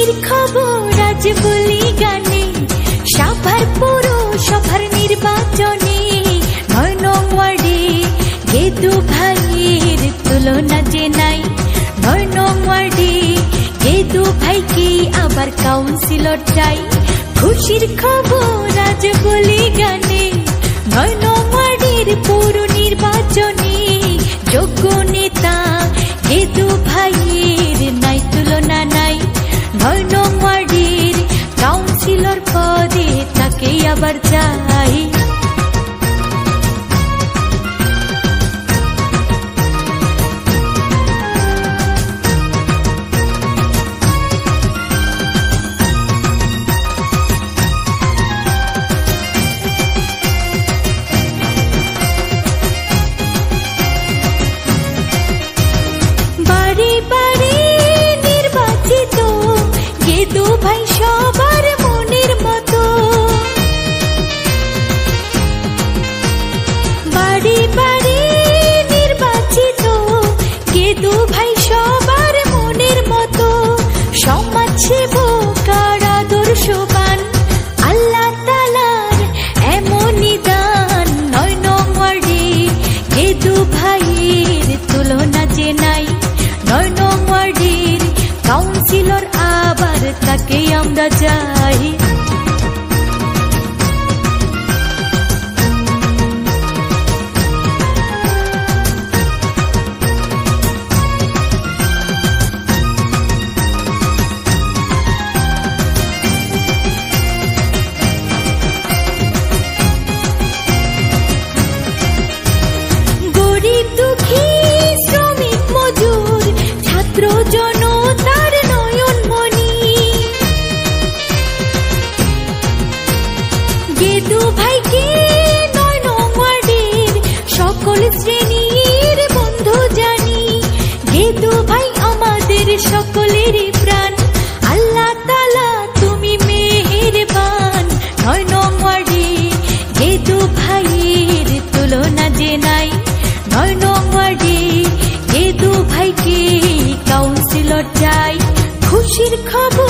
খুশির খবর আজ বলি গানে, সাভার পৌরসভার নির্বাচনে ৯ নং ওয়ার্ডে গেদু ভাইয়ের তুলনা যে নাই। ৯ নং ওয়ার্ডে গেদু ভাইকে আবার কাউন্সিলর চাই। খুশির খবর আজ বলি গানে, ৯ নং ওয়ার্ডের পৌর নির্বাচনে যোগ্য নেতা গেদু ভাইয়ের নাই তুলনা নাই। ৯ নং ওয়ার্ডের কাউন্সিলর পদে তাকে আবার চাই। বারে বারে নির্বাচিত গেদু ভাই সবার মনের মতো। বারে বারে নির্বাচিত গেদু ভাই সবার মনের মতো। সমাজ সেবক আর আদর্শবান, আল্লাহ তাআলার এমনই দান। ৯ নং ওয়ার্ডে গেদু ভাইয়ের তুলনা যে নাই। ৯ নং ওয়ার্ডের কাউন্সিলর আবার তাকে আমরা চাই। গরিব দুঃখী শ্রমিক মজুর ছাত্র জনতার নয়নমণি, গেদু ভাইকে ৯ নং ওয়ার্ডের সকল শ্রেণীর বন্ধু জানি। গেদু ভাই আমাদের সকলের প্রাণ, আল্লাহ তাআলা তুমি মেহেরবান। ৯ নং ওয়ার্ডে গেদু ভাইয়ের তুলনা যে নাই। ৯ নং ওয়ার্ডে গেদু ভাইকে কাউন্সিলর চাই। খুশির খবর